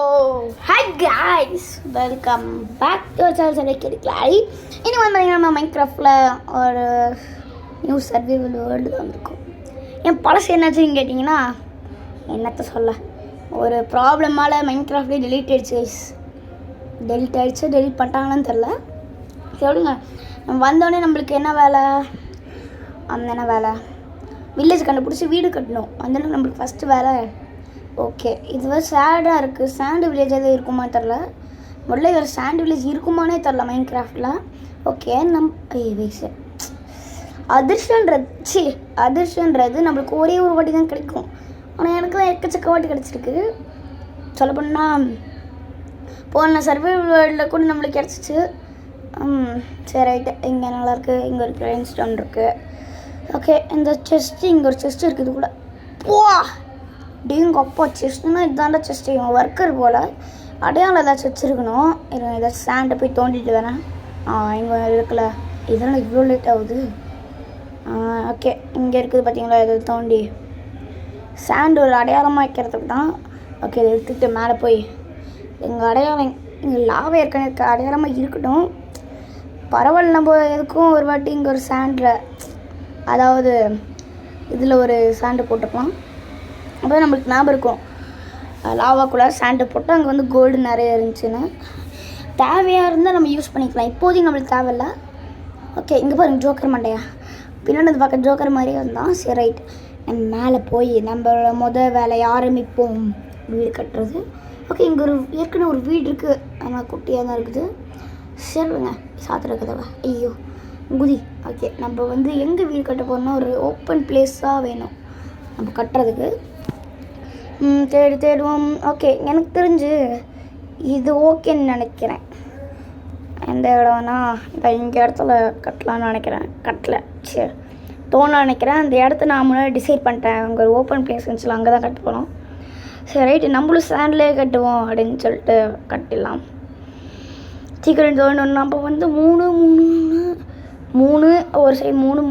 Hi guys, welcome back to channel செலக்டிக்லாரி. இனி வந்து பார்த்தீங்கன்னா நம்ம மைன்கிராஃப்டில் ஒரு நியூ சர்வைவல் வேர்ல்டு வந்திருக்கும். என் பழசு என்னாச்சுன்னு கேட்டிங்கன்னா என்னத்த சொல்ல, ஒரு ப்ராப்ளமால் மைன்கிராஃப்ட்லேயே டெலீட் ஆகிடுச்சு. டெலீட் பண்ணிட்டாங்கன்னு தெரில. சொல்லுங்க, நம்ம வந்தோடனே நம்மளுக்கு என்ன வேலை, என்ன வேலை, வில்லேஜ் கண்டுபிடிச்சி வீடு கட்டணும். வந்தோடனே நம்மளுக்கு ஃபஸ்ட்டு வேலை. ஓகே, இதுவே சேடாக இருக்குது. சாண்டு வில்லேஜ் எதுவும் இருக்குமா தெரில. முதல்ல வேறு சாண்டு வில்லேஜ் இருக்குமானே தெரில மைன்கிராஃப்டில். ஓகே, அதிர்ஷ்டன்றது நம்மளுக்கு ஒரே ஒரு வாட்டி தான் கிடைக்கும். ஆனால் எனக்கு தான் எக்கச்சக்க வாட்டி கிடச்சிருக்கு. சொல்லப்போனால் போன சர்வைவல் வேர்ல்டில் கூட நம்மளுக்கு கிடச்சிச்சு. சரி, ரைட்டு. இங்கே நல்லாயிருக்கு. இங்கே ஒரு கிரைன் ஸ்டோன் இருக்குது. ஓகே, இந்த செஸ்ட்டு, இங்கே ஒரு செஸ்ட்டு இருக்குது கூட. டிங்க அப்பா, செஸ்ட்னா இதுதான்டா செஸ்ட்டு. இவன் ஒர்க்கர் போல் அடையாளம் ஏதாச்சும் வச்சுருக்கணும். ஏதாச்சும் சாண்டை போய் தோண்டிட்டு வரேன். இங்கே இருக்குல்ல, இதெல்லாம் இவ்வளோ லேட் ஆகுது. ஓகே, இங்கே இருக்குது பார்த்தீங்களா, இதை தோண்டி சாண்டு ஒரு அடையாளமாக வைக்கிறதுக்கு தான். ஓகே, இதை எடுத்துக்கிட்டு மேலே போய் எங்கள் அடையாளம், இங்கே லாவை ஏற்கனவே அடையாளமாக இருக்கட்டும். பரவாயில்ல, நம்ம எதுக்கும் ஒரு வாட்டி இங்கே ஒரு சாண்டில், அதாவது இதில் ஒரு சாண்டு போட்டுக்கலாம். அப்போ நம்மளுக்கு ஞாபகம் இருக்கும், லாவாக்குள்ளே சாண்டு போட்டு அங்கே வந்து கோல்டு நிறைய இருந்துச்சுன்னு. தேவையாக இருந்தால் நம்ம யூஸ் பண்ணிக்கலாம். இப்போதைக்கு நம்மளுக்கு தேவையில்லை. ஓகே, இங்கே பாருங்க, ஜோக்கர் மண்டையா பின்னாடி பார்க்க ஜோக்கர் மாதிரியே இருந்தான். சரி, ரைட். நம்ம மேலே போய் நம்மளோட வேலையை ஆரம்பிப்போம், வீடு கட்டுறது. ஓகே, இங்கே ஏற்கனவே ஒரு வீடு இருக்குது. ஆனால் குட்டியாக தான் இருக்குது. சரிங்க, சாத்திர கதவை. ஐயோ குதி. ஓகே, நம்ம வந்து எங்கே வீடு கட்ட போகிறோம்னா ஒரு ஓப்பன் பிளேஸாக வேணும் நம்ம கட்டுறதுக்கு. தேடுவோம். ஓகே, எனக்கு தெரிஞ்சு இது ஓகேன்னு நினைக்கிறேன். எந்த இடம்னா இந்த இடத்துல கட்டலான்னு நினைக்கிறேன். சரி, நினைக்கிறேன். அந்த இடத்த நான் முன்னாடி டிசைட் பண்ணிட்டேன். அங்கே ஒரு ஓப்பன் பிளேஸ் இருந்துச்சுல, அங்கே தான் கட்ட போகிறோம். சரி, ரைட்டு. நம்மளும் சாண்ட்லேயே கட்டுவோம் அப்படின்னு சொல்லிட்டு கட்டிடலாம். சீக்கிரம் தோணும். நம்ம வந்து மூணு ஒரு சைடு 9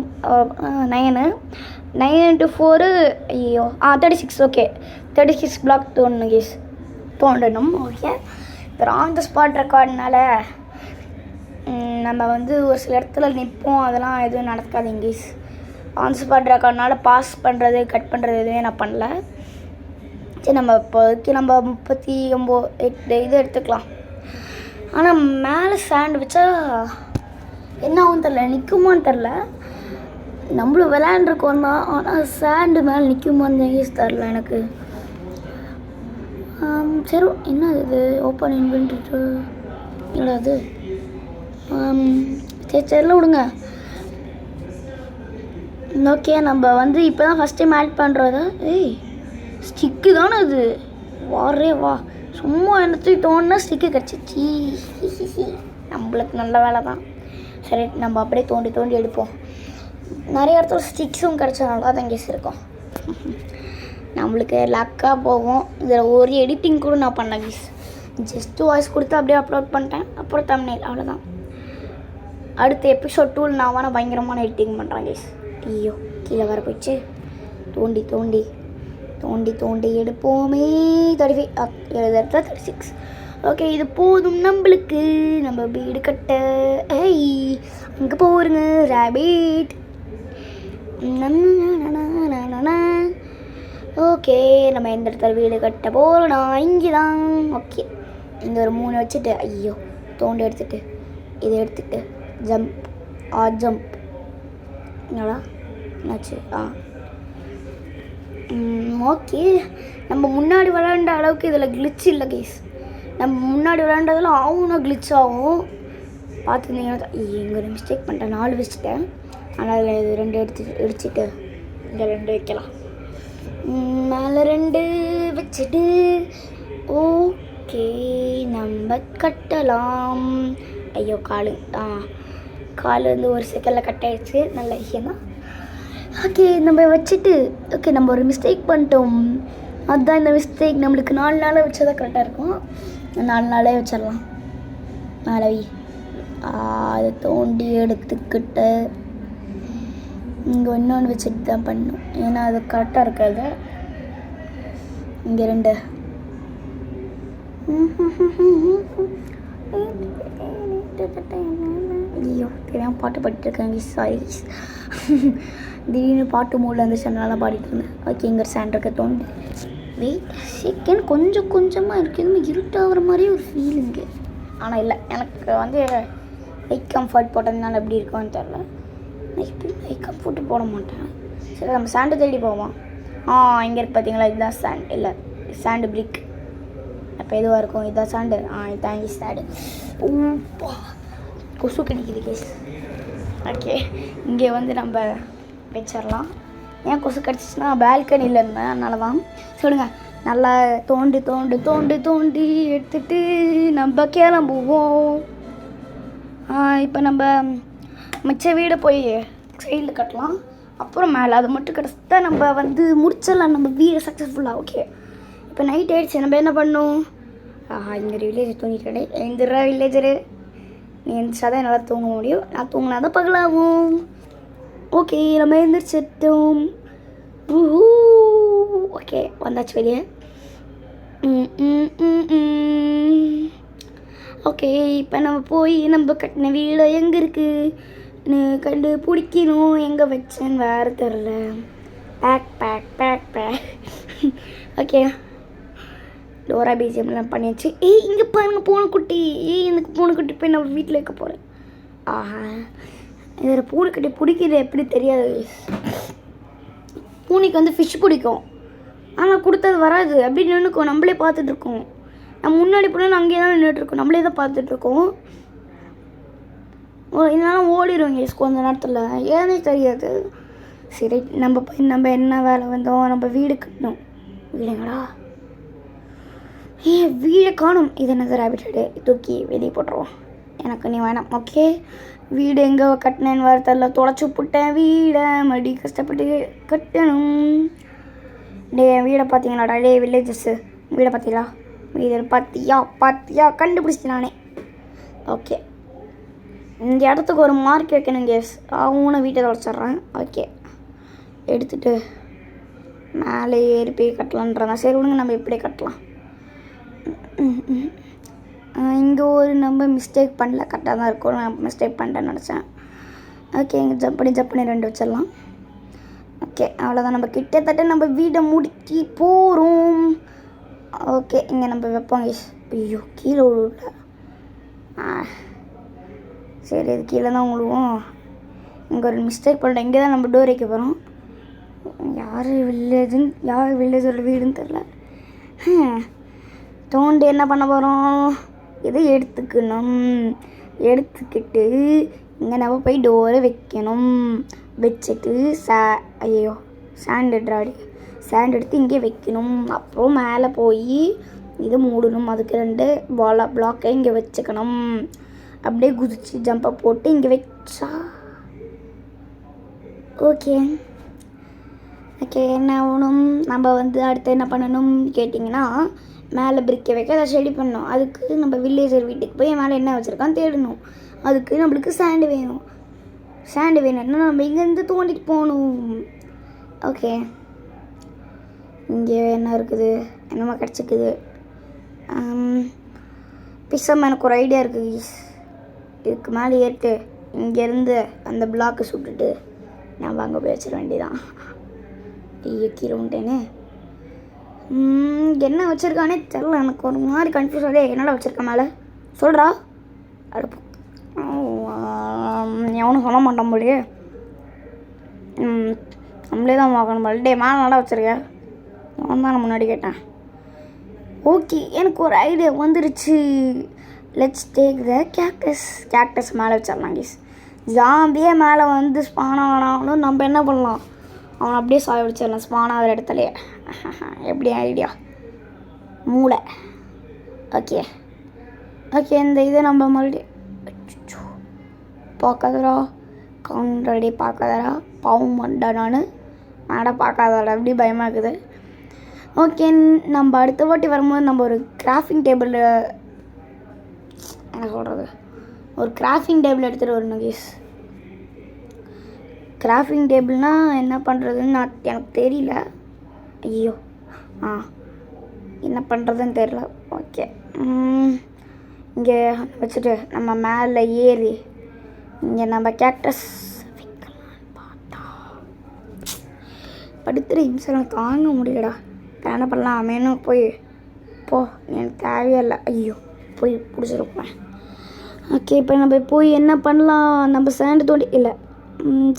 9 × 4 ஐயோ 36. ஓகே, 36 பிளாக் தோண்டணும். ஓகே, இப்போ ஆன் த ஸ்பாட் ரெக்கார்ட்னால நம்ம வந்து ஒரு சில இடத்துல நிற்போம். அதெல்லாம் எதுவும் நடக்காதுங்க கேஸ். ஆன் த ஸ்பாட் ரெக்கார்ட்னால பாஸ் பண்ணுறது, கட் பண்ணுறது எதுவுமே நான் பண்ணல. சரி, நம்ம இப்போதைக்கு நம்ம 38 இது எடுத்துக்கலாம். ஆனால் மேலே சாண்ட் வச்சா என்ன ஆகும் தெரில, நிற்குமான்னு தெரில. நம்மளும் விளையாண்டுருக்கோம் தான், ஆனால் சாண்டு மேலே நிற்குமான்னு யூஸ் தரல எனக்கு. சரி, என்ன இது ஓப்பன் இன்வென்ட்ரி இல்லை அது. சரில விடுங்க. ஓகே, நம்ம வந்து இப்போ தான் ஃபஸ்ட் டைம் ஆட் பண்ணுறது. ஸ்டிக்கு தானே அது. வா சும்மா என்னத்தையும் தோணுனா ஸ்டிக்கு கிடச்சிச்சு. நம்மளுக்கு நல்ல வேலை தான். சரி, நம்ம அப்படியே தோண்டி எடுப்போம். நிறைய இடத்துல ஸ்டிக்ஸும் கிடச்சா நல்லா தான் கேஸ் இருக்கும். நம்மளுக்கு லக்காக போகும். இதில் ஒரு எடிட்டிங் கூட நான் பண்ணேன் கேஸ். ஜஸ்ட்டு வாய்ஸ் கொடுத்து அப்படியே அப்லோட் பண்ணிட்டேன். அப்புறம் தம்ப்நெயில், அவ்வளோதான். அடுத்த எபிசோட் 2 நான் வேணால் பயங்கரமான எடிட்டிங் பண்ணுறேன் கேஸ். ஐயோ, கீழே வர போயிடுச்சு. தோண்டி எடுப்போமே. 36. ஓகே, இது போதும் நம்மளுக்கு. நம்ம வீடு கட்ட. அங்கே போருங்க ரேபிட். ஓகே, நம்ம எந்த இடத்துல வீடு கட்ட போகிறோம்னா இங்கே தான். ஓகே, இங்கே ஒரு 3 வச்சுட்டு, ஐயோ தோண்டி எடுத்துட்டு இதை எடுத்துட்டு ஜம்ப். என்னடா என்னாச்சு? ஓகே, நம்ம முன்னாடி விளையாண்ட அளவுக்கு இதில் கிளிச் இல்லை கேஸ். நம்ம முன்னாடி விளையாண்டதில் ஆகும்னா கிளிச் ஆகும். பார்த்துருந்தீங்கன்னா இங்கே ஒரு மிஸ்டேக் பண்ணிட்டேன். 4 வச்சுட்டேன். ஆனால் அதில் இது 2 இடிச்சிட்டு இங்கே 2 வைக்கலாம். மேலே 2 வச்சுட்டு ஓகே நம்ம கட்டலாம். ஐயோ கால் வந்து ஒரு செகண்டில் கட் ஆகிடுச்சு. நல்ல விஷயந்தான். ஓகே, நம்ம வச்சுட்டு, ஓகே நம்ம ஒரு மிஸ்டேக் பண்ணிட்டோம். அதுதான் இந்த மிஸ்டேக். நம்மளுக்கு 4 நாளாக வச்சா தான் கரெக்டாக இருக்கும். 4 நாளே வச்சிடலாம். மேலே அதை தோண்டி எடுத்துக்கிட்டு இங்கே இன்னொன்று வச்சுட்டு தான் பண்ணணும். ஏன்னா அது கரெக்டாக இருக்காது. இங்கே 2 ஐயோ தெரியாமல் பாட்டு பாடிட்டுருக்கேன், சாரி. திடீர்னு பாட்டு மூடில் அந்த சேனலெலாம் பாடிட்டு இருந்தேன். ஓகே, இங்கே சாண்ட் இருக்க தோணுது. வெயிட் செகண்ட், கொஞ்சம் கொஞ்சமாக இருக்குது, எதுவுமே இருட்டாகிற மாதிரியே ஒரு ஃபீலிங்கு. ஆனால் இல்லை, எனக்கு வந்து லைக் கம்ஃபர்ட் போட்டதுனால எப்படி இருக்கும்னு தெரில. நான் எப்பயும் லைக் கம்ஃபர்ட்டு போட மாட்டேன். சரி, நம்ம சாண்டு தேடி போவோம். இங்கே இருக்கு பார்த்தீங்களா, இதுதான் சாண்ட். இல்லை, சாண்டு பிரிக். அப்போ எதுவாக இருக்கும், இதுதான் சாண்டு. இதுதான் இங்கே சாண்டு. ஊப்பா, கொசு கடிக்குது கேஸ். ஓகே, இங்கே வந்து நம்ம வச்சிடலாம். ஏன் கொசு கடிச்சிச்சுன்னா பால்கனியில் இருந்தேன், அதனால தான். சொல்லுங்க, நல்லா தோண்டி தோண்டி தோண்டி தோண்டி எடுத்துகிட்டு நம்ம கிளம்புவோம். இப்போ நம்ம மிச்ச வீடை போய் சைடில் கட்டலாம், அப்புறம் மேலே அது மட்டும் கிடச்சா நம்ம வந்து முடிச்சிடலாம் நம்ம வீடு சக்ஸஸ்ஃபுல்லாக. ஓகே, இப்போ நைட் ஆகிடுச்சு, நம்ம என்ன பண்ணணும்? இங்கே ஒரு வில்லேஜர் தூங்கிட்டே. எந்திரா வில்லேஜரு, நீ எந்திரிச்சா தான் என்னால் தூங்க முடியும். நான் தூங்கினா தான் பகலாகும். ஓகே, நம்ம எழுந்திரிச்சிட்டோம். ஓகே, வந்தாச்சு வெளியே. ஓகே, இப்போ நம்ம போய் நம்ம கட்டின வீடு எங்கே இருக்குன்னு கண்டு பிடிக்கணும். எங்கே வச்சேன்னு வேறு தெரில. Bag bag bag bag. Okay, Dora பிஜிஎம்லாம் பண்ணியாச்சு. இங்கே பாருங்க பூனைக்குட்டி. எனக்கு பூனைக்குட்டி போய் நம்ம வீட்டில் வைக்க போகிறேன். இதில் பூனைக்குட்டி பிடிக்கிறது எப்படி தெரியாது. பூனைக்கு வந்து ஃபிஷ் பிடிக்கும், ஆனால் கொடுத்தது வராது. அப்படி நின்றுக்கும், நம்மளே பார்த்துட்ருக்கோம். நம்ம முன்னாடி போனால் அங்கேயே தான் நின்றுட்டுருக்கோம், நம்மளே தான் பார்த்துட்ருக்கோம். இதனால ஓடிடுவோங்க கொஞ்ச நேரத்தில், ஏன்னே தெரியாது. சரி, நம்ம போய் நம்ம என்ன வேலை வந்தோம், நம்ம வீடு கட்டணும். வீடுங்களா, வீடை காணும். இது என்னது ரேபிட்டடு, தூக்கி வெளியே போட்டுருவோம். எனக்கு நீ வேணாம். ஓகே, வீடு எங்கே கட்டினேன்னு வர தெரில, தொலைச்சி விட்டேன் வீடை. மறுபடி கஷ்டப்பட்டு கட்டணும். என் வீடை பார்த்தீங்களாடா, வில்லேஜஸ்ஸு வீடை பார்த்தீங்களா? வீடு பார்த்தியா கண்டுபிடிச்சிட்டு நானே. ஓகே, இந்த இடத்துக்கு ஒரு மார்க் வைக்கணும் கேஸ். அவனை வீட்டை தொலைச்சிட்றேன். ஓகே, எடுத்துகிட்டு மேலே ஏறி போய் கட்டலான்றதான். சரி விடுங்க, நம்ம இப்படியே கட்டலாம். இங்கே ஒரு நம்ம மிஸ்டேக் பண்ணல, கரெக்டாக தான் இருக்கும். நான் மிஸ்டேக் பண்ணிட்டேன்னு நினச்சேன். ஓகே, இங்கே ஜம்ப் பண்ணி 2 வச்சிடலாம். ஓகே, அவ்வளோதான். நம்ம கிட்டத்தட்ட நம்ம வீடை முடிக்கி போகிறோம். ஓகே, இங்கே நம்ம வைப்போங்க. ஐயோ, கீழே விழுல. சரி, இது கீழே தான் விழுவோம். இங்கே ஒரு மிஸ்டேக் பண்ணிட்டேன். இங்கே தான் நம்ம டோர் வைக்க போகிறோம். யார் வில்லேஜோட வீடுன்னு தெரில. தோண்டி என்ன பண்ண போகிறோம், இதை எடுத்துக்கிட்டு இங்கே நம்ம போய் டோரை வைக்கணும். வச்சுட்டு சாண்ட் எடுத்து இங்கே வைக்கணும். அப்புறம் மேலே போய் இது மூடணும். அதுக்கு 2 பிளாக்கை இங்கே வச்சுக்கணும். அப்படியே குதிச்சு ஜம்பை போட்டு இங்கே வச்சா ஓகே. என்ன ஆகணும், நம்ம வந்து அடுத்து என்ன பண்ணணும் கேட்டிங்கன்னா, மேலே பிரிக்கை வைக்க அதை ரெடி பண்ணணும். அதுக்கு நம்ம வில்லேஜர் வீட்டுக்கு போய் மேலே என்ன வச்சுருக்கான்னு தேடணும். அதுக்கு நம்மளுக்கு சாண்டு வேணும்னா நம்ம இங்கேருந்து தோண்டிட்டு போகணும். ஓகே, இங்கே என்ன இருக்குது, என்னமா கிடச்சிக்குது. பிசம் எனக்கு ஒரு ஐடியா இருக்குது. இதுக்கு மேலே ஏறிட்டு இங்கேருந்து அந்த பிளாக்கை சுட்டுட்டு நம்ம அங்கே போய் வச்சிட வேண்டியதான். கீழே உண்டேன்னு என்ன வச்சுருக்கானே தெரில, எனக்கு ஒரு மாதிரி கன்ஃபியூஸ் ஆகுது. என்னடா வச்சுருக்கேன் மேலே சொல்கிறா. அடுப்பு எவனும் சொல்ல மாட்டான் போலியே. நம்மளே தான் பார்க்கணும் போல. மேலே நல்லா வச்சுருக்கேன். அவன் தான் நான் முன்னாடி கேட்டேன். ஓகே, எனக்கு ஒரு ஐடியா வந்துருச்சு. லெட்ஸ் டேக் த கேக்டஸ் மேலே வச்சிடலாம் கேஸ். ஜாம்பியே மேலே வந்து ஸ்பான் ஆனாலும் நம்ம என்ன பண்ணலாம், அவனை அப்படியே சாய வச்சிடலாம் ஸ்பான் ஆகிற இடத்துலையே. எப்படி ஐடியா, மூளை. ஓகே, இந்த இதை நம்ம மறுபடியும் பார்க்காதடா, கவுண்டரடி பார்க்காதடா, பாவம் பண்ணா நான் பார்க்காதடா, அப்படி பயமாக இருக்குது. ஓகே, நம்ம அடுத்த வாட்டி வரும்போது நம்ம ஒரு கிராஃப்டிங் டேபிள் எடுத்துகிட்டு வரணும் கேஸ். கிராஃப்டிங் டேபிள்னால் என்ன பண்ணுறதுன்னு எனக்கு தெரியல. ஐயோ, என்ன பண்ணுறதுன்னு தெரியல. ஓகே, இங்கே வச்சுட்டு நம்ம மேலே ஏறி இங்கே நம்ம கேக்டஸ் வைக்கலான்னு பார்த்தா படுத்துகிற இம்சம் தாங்க முடியலடா. என்ன பண்ணலாம் அமேனும் போய் போ எனக்கு தேவையே இல்லை. ஐயோ போய் பிடிச்சிருப்பேன். ஓகே இப்போ நம்ம போய் என்ன பண்ணலாம்? நம்ம சேண்டு தோண்டி இல்லை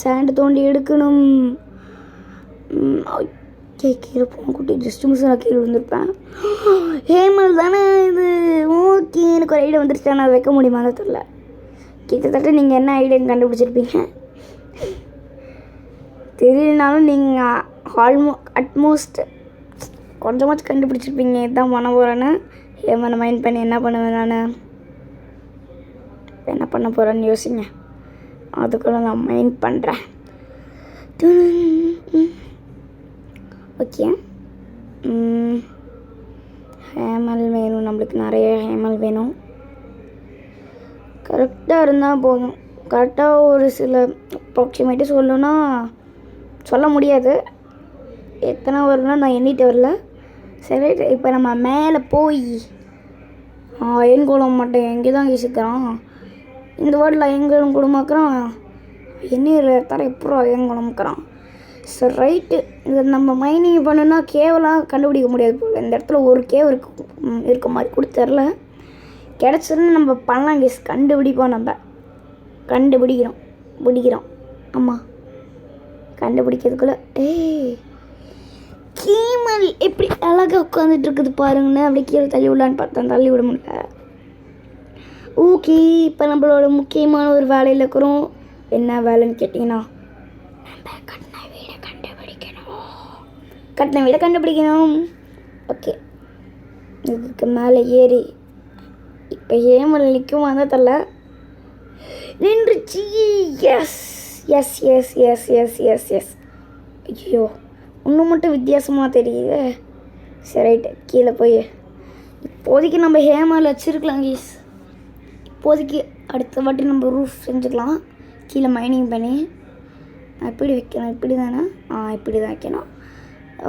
சேண்டு தோண்டி எடுக்கணும். ஓகே கீழே போக குட்டி ஜஸ்ட் மிஸ் நான் கீழே விழுந்திருப்பேன். ஹேமல் தானே இது. ஓகே எனக்கு ஒரு ஐடியா வந்துருச்சு. நான் வைக்க முடியுமான்னு தெரியல. கிட்டத்தட்ட நீங்கள் என்ன ஐடியான்னு கண்டுபிடிச்சிருப்பீங்க. தெரியலனாலும் நீங்கள் அட்மோஸ்ட் கொஞ்சமாச்சும் கண்டுபிடிச்சிருப்பீங்க. இதுதான் பண்ண போகிறேன்னு. ஹேமனை மைண்ட் பண்ணி என்ன பண்ணுவேன் நான் என்ன பண்ண போகிறேன்னு யோசிங்க. அதுக்குள்ள நான் மைண்ட் பண்ணுறேன். ஓகே ஹேமல் வேணும். நம்மளுக்கு நிறைய ஹேமல் வேணும். கரெக்டாக இருந்தால் போதும். கரெக்டாக ஒரு சில அப்ராக்சிமேட்டாக சொல்லணுன்னா சொல்ல முடியாது. எத்தனை வரும்னா நான் எண்ணிட்டு வரல. சரி இப்போ நம்ம மேலே போய் அயன் கோலம் மட்டும் எங்கே தான் யோசிக்கிறான். இந்த வார்டில் அயன்குளம் குடும்பக்கிறான். எண்ணீர் தர எப்போ அயன்குளம்க்கிறான். சரி ரைட்டு. இதை நம்ம மைனிங் பண்ணுன்னா கேவெல்லாம் கண்டுபிடிக்க முடியாது போல். இந்த இடத்துல ஒரு கேவ் இருக்க மாதிரி கொடுத்தரல. கிடச்சிருந்து நம்ம பண்ணலாம் கேஸ். கண்டுபிடிப்போம். நம்ம பிடிக்கிறோம். ஆமாம் கண்டுபிடிக்கிறதுக்குள்ளே கீமல் எப்படி அழகாக உட்காந்துட்டு இருக்குது பாருங்கண்ணே. அப்படி கீழே தள்ளி விடலான்னு பார்த்தேன். தள்ளி விட முடியல. ஓகே இப்போ நம்மளோட முக்கியமான ஒரு வேலையில் இருக்கிறோம். என்ன வேலைன்னு கேட்டிங்கன்னா நம்ம கட்டின வீடை கண்டுபிடிக்கணும். ஓகே இதுக்கு மேலே ஏறி இப்போ ஏமல் நிற்கும் வந்தால் தரல நின்றுச்சு. Yes yes yes yes yes yes yes ஐயோ இன்னும் மட்டும் வித்தியாசமாக தெரியுது. சரி ரைட்டு கீழே போய் இப்போதைக்கு நம்ம ஹேமல் வச்சுருக்கலாம் கீஸ். இப்போதைக்கு அடுத்த வாட்டி நம்ம ரூஃப் செஞ்சுக்கலாம். கீழே மைனிங் பண்ணி எப்படி வைக்கணும்? இப்படி தானே? இப்படி தான் வைக்கணும்.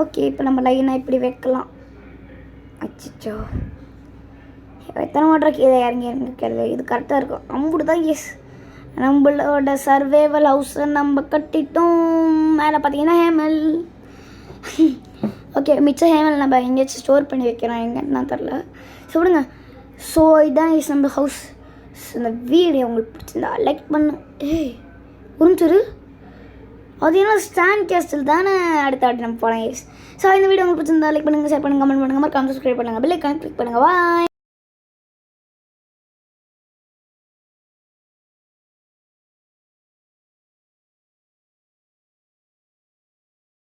ஓகே இப்போ நம்ம லைனாக இப்படி வைக்கலாம். அச்சோ எத்தனை மாட்டம் கீழே இறங்கி இருக்கிறது. இது கரெக்டாக இருக்கும். அப்படி தான் எஸ் நம்மளோட சர்வைவல் ஹவுஸை நம்ம கட்டிட்டோம். மேலே பார்த்தீங்கன்னா ஹேமல். ஓகே மிச்சம் ஹேமல் நம்ம எங்கேயாச்சும் ஸ்டோர் பண்ணி வைக்கிறோம். எங்கன்னா தெரில. ஸோ விடுங்க. ஸோ இதுதான் இஸ் நம்ம ஹவுஸ். இந்த வீடியோ உங்களுக்கு பிடிச்சிருந்தா லைக் பண்ணு. உறிஞ்சிரு அது என்ன ஸ்டாண்ட் கேஸ்டில் தானே அடுத்த வாட்டி நம்ம போகலாம். ஸோ இந்த வீடியோ உங்களுக்கு பிடிச்சிருந்தா லைக் பண்ணுங்கள், ஷேர் பண்ணுங்கள், கமெண்ட் பண்ணுங்கள், மறக்காம சப்ஸ்கிரைப் பண்ணுங்கள், பெல் ஐகானை கிளிக் பண்ணுங்கள். பாய்.